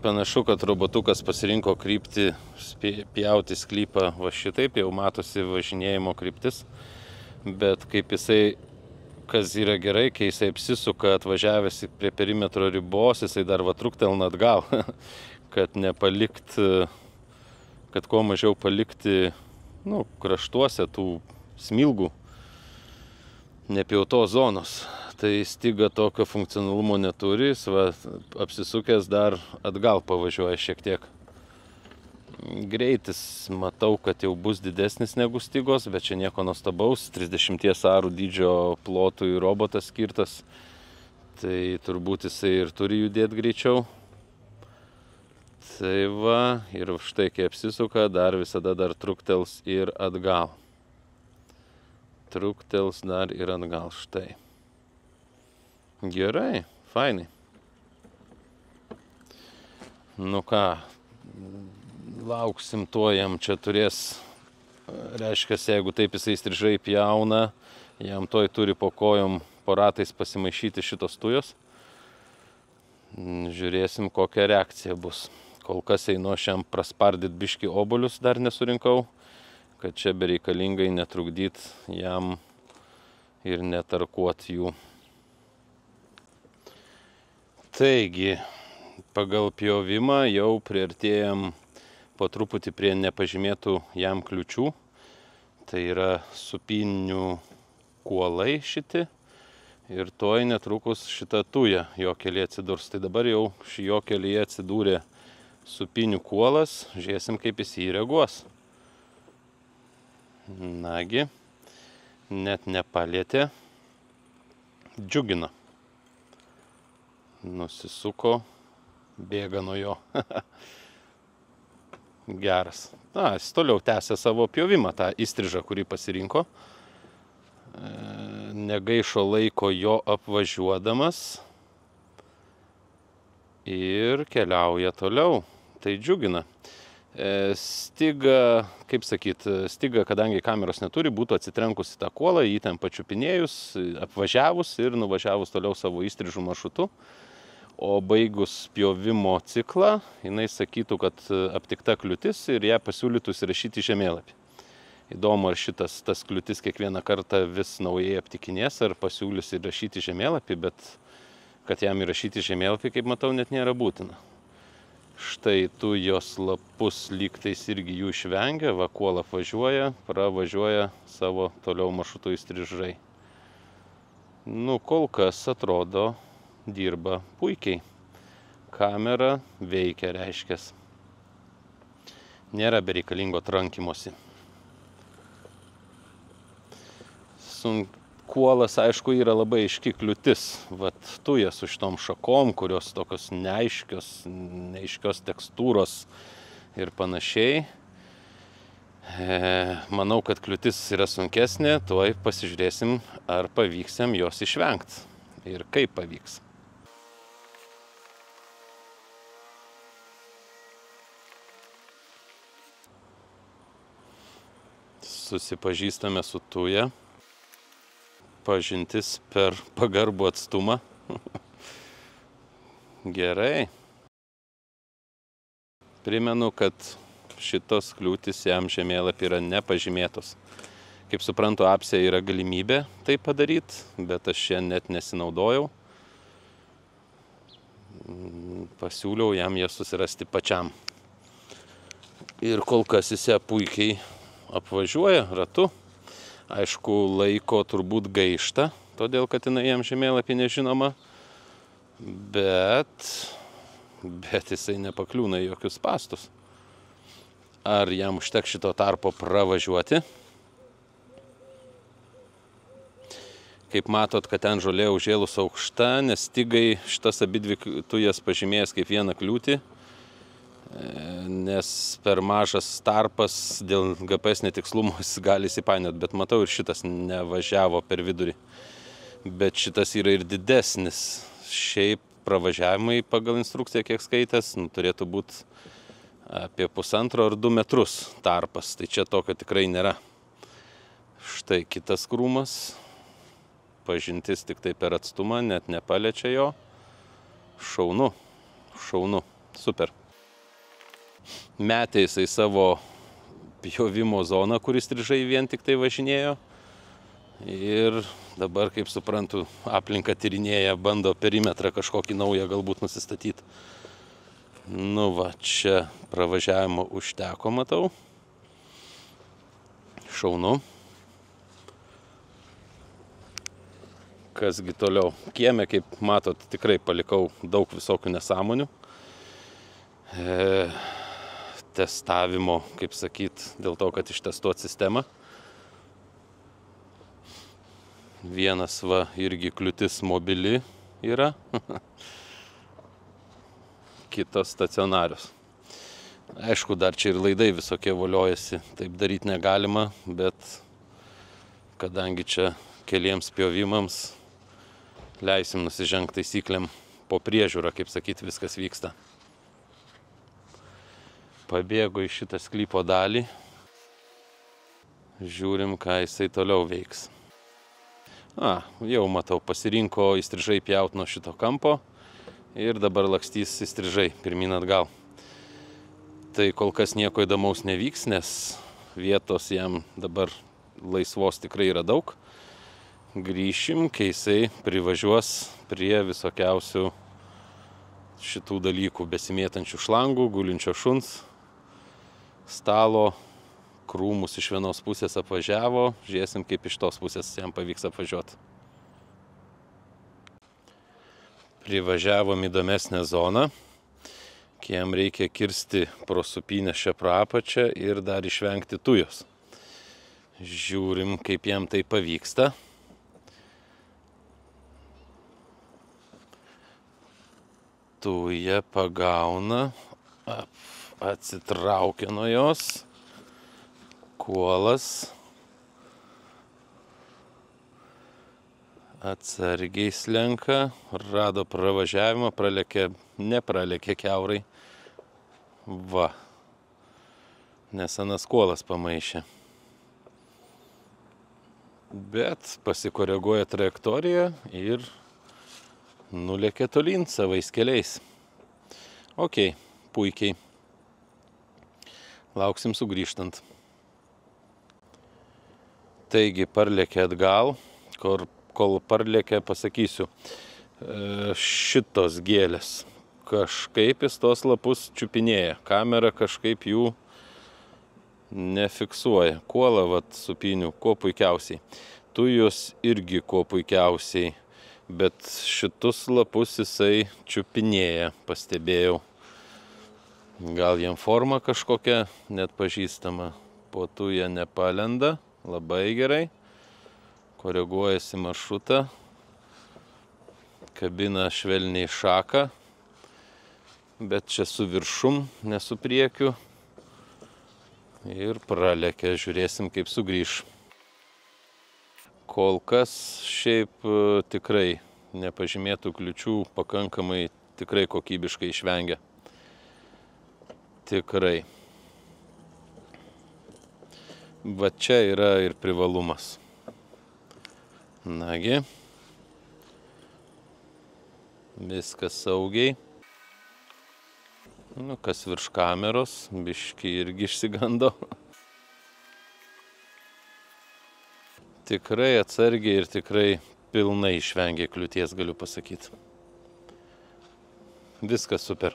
Panašu, kad robotukas pasirinko kryptį pjauti sklypą va šitaip, jau matosi važinėjimo kryptis. Bet kaip jisai, kas yra gerai, kai jisai apsisuka atvažiavęs prie perimetro ribos, jisai dar va truktelna atgal, kad nepalikt, kad kuo mažiau palikti kraštuose tų smilgų, nepjautos zonos. Tai Stiga tokio funkcionalumo neturi, jis apsisukęs dar atgal pavažiuoja šiek tiek. Greitis matau, kad jau bus didesnis negu Stigos, bet čia nieko nuostabaus, 30 arų dydžio plotui robotas skirtas, tai turbūt jisai ir turi judėti greičiau. Tai va, ir štai kai apsisuka, visada dar truktels ir atgal. Truktels dar ir atgal, štai. Gerai, fainai. Nu ką, lauksim tuo, jam čia turės, reiškia, jeigu taip jisai strižai pjauna, jam toj turi po kojom, po ratais pasimaišyti šitos tujos. Žiūrėsim, kokia reakcija bus. Kol kas einu šiam praspardyt biškį obuolius, dar nesurinkau, kad čia bereikalingai netrukdyt jam ir netarkuot jų. Taigi, pagal pjovimą jau priartėjam po truputį prie nepažymėtų jam kliučių. Tai yra supinių kuolai šiti ir toj netrukus šita tuja jo kelyje atsidurs. Tai dabar jau jo kelyje atsidūrė supinių kuolas, žiūrėsim, kaip jis jį reaguos. Nagi, net nepalietė, džiugina. Nusisuko, bėga nuo jo. Geras. Jis toliau tęsia savo pjovimą, tą įstrižą, kurį pasirinko. Negaišo laiko jo apvažiuodamas ir keliauja toliau. Tai džiugina. Stiga, kaip sakyt, Stiga, kadangi kameros neturi, būtų atsitrenkusi tą kuolą, jį ten pačiupinėjus, apvažiavus ir nuvažiavus toliau savo įstrižų maršrutu. O baigus pjovimo ciklą, jinai sakytų, kad aptikta kliūtis ir ją pasiūlytų įsirašyti žemėlapį. Įdomu, ar tas kliūtis kiekvieną kartą vis naujai aptikinės, ar pasiūlys įrašyti žemėlapį, bet kad jam įrašyti žemėlapį, kaip matau, net nėra būtina. Štai tu jos lapus lygtais irgi jų išvengia, kuolą apvažiuoja, pravažiuoja savo toliau maršrutų įstrižai. Kol kas atrodo, dirba puikiai. Kamera veikia, reiškias. Nėra bereikalingo trankymosi. Kuolas, aišku, yra labai aiški kliūtis. Tuja su šitom šakom, kurios tokios neaiškios tekstūros ir panašiai. Manau, kad kliūtis yra sunkesnė, tuoj pasižiūrėsim, ar pavyks jam jos išvengti ir kaip pavyks. Susipažįstame su tuja. Pažintis per pagarbų atstumą. Gerai. Primenu, kad šitos kliūtis jam žemėlapį yra nepažymėtos. Kaip suprantu, apse yra galimybė tai padaryti, bet aš čia net nesinaudojau. Pasiūliau jam jas susirasti pačiam. Ir kol kas jis ją puikiai apvažiuoja ratu. Aišku, laiko turbūt gaišta, todėl kad jinai jam žemėlapį nežinoma, bet jisai nepakliūna į jokius spąstus. Ar jam užteks šito tarpo pravažiuoti? Kaip matot, kad ten žolė užžėlus aukšta, nes Stigai šitas abidvi tujas pažymėjęs kaip vieną kliūtį, nes per mažas tarpas dėl GPS netikslumo jis gali įsipainioti, bet matau, ir šitas nevažiavo per vidurį. Bet šitas yra ir didesnis. Šiaip pravažiavimai pagal instrukciją, kiek skaitęs, turėtų būti apie 1,5 ar 2 metrus tarpas, tai čia tokio tikrai nėra. Štai kitas krūmas, pažintis tik tai per atstumą, net nepaliečia jo. Šaunu, šaunu. super. Metė jisai savo pjovimo zoną, kuris strižai vien tik tai važinėjo. Ir dabar, kaip suprantu, aplinką tyrinėja, bando perimetrą kažkokį naują galbūt nusistatyti. Nu va, čia pravažiavimo užteko, matau. Šaunu. Kasgi toliau. Kieme, kaip matot, tikrai palikau daug visokių nesąmonių. Testavimo, kaip sakyt, dėl to, kad ištestuot sistemą. Vienas va irgi kliūtis mobili yra. Kitos stacionarius. Aišku, dar čia ir laidai visokie voliojasi, taip daryti negalima, bet kadangi čia keliems pjovimams leisim nusižengti taisyklėm po priežiūrą, kaip sakyti, viskas vyksta. Pabėgo į šitą sklypo dalį. Žiūrim, ką jisai toliau veiks. Jau matau, pasirinko įstrižai pjaut nuo šito kampo ir dabar lakstys įstrižai pirmyn atgal. Tai kol kas nieko įdomaus nevyks, nes vietos jam dabar laisvos tikrai yra daug. Grįšim, kai jisai privažiuos prie visokiausių šitų dalykų, besimėtančių šlangų, gulinčio šuns, stalo, krūmus iš vienos pusės apvažiavo, žiūrėsim, kaip iš tos pusės jam pavyks apvažiuoti. Privažiavom įdomesnę zoną, kai jam reikia kirsti pro supynę šią pro apačią ir dar išvengti tujos. Žiūrim, kaip jam tai pavyksta. Tuja pagauna, atsitraukia nuo jos. Kuolas atsargiai slenka, rado pravažiavimą, nepralėkė kiaurai. Va, nes anas kuolas pamaišė. Bet pasikoreguoja trajektoriją ir nulėkė tolyn savais keliais. Ok, puikiai. Lauksim sugrįžtant. Taigi parlėkė atgal, kol parlėkė, pasakysiu, šitos gėlės. Kažkaip jis tos lapus čiupinėja, kamera kažkaip jų nefiksuoja. Kuola vat supynių, kuo puikiausiai. Tujos irgi kuo puikiausiai, bet šitus lapus jisai čiupinėja, pastebėjau. Gal jam forma kažkokia net pažįstama, po tują nepalenda. Labai gerai, koreguojasi maršrutą, kabina švelniai šaką, bet čia su viršum, ne su priekiu. Ir pralėkė, žiūrėsim, kaip sugrįš. Kol kas šiaip tikrai nepažymėtų kliučių pakankamai tikrai kokybiškai išvengia. Tikrai. Va čia yra ir privalumas. Nagi. Viskas saugiai. Nu, kas virš kameros, biškį irgi išsigando. Tikrai atsargiai ir tikrai pilnai išvengė kliūties, galiu pasakyti. Viskas super.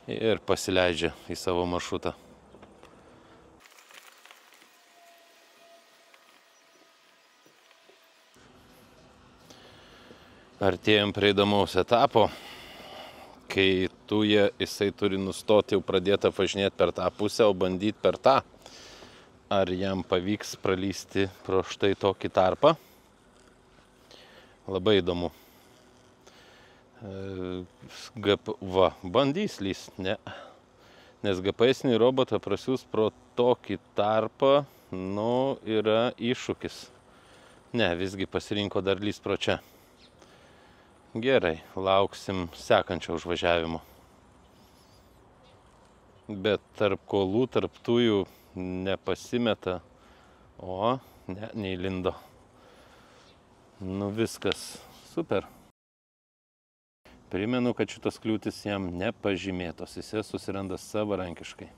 Ir pasileidžia į savo maršrutą. Artėjom prie įdomaus etapo, kai tuja jisai turi nustoti jau pradėti važinėti per tą pusę, o bandyti per tą. Ar jam pavyks pralysti pro štai tokį tarpą? Labai įdomu. Va, bandys lyst, ne. Nes GPS-inį robotą prasiūs pro tokį tarpą, nu, yra iššūkis. Ne, visgi pasirinko dar lyst pro čia. Gerai, lauksim sekančio užvažiavimo. Bet tarp kolų, tarp tujų nepasimeta. O, ne, neįlindo. Nu viskas, super. Primenu, kad šitos kliūtis jam nepažymėtos, jis jas susiranda savarankiškai.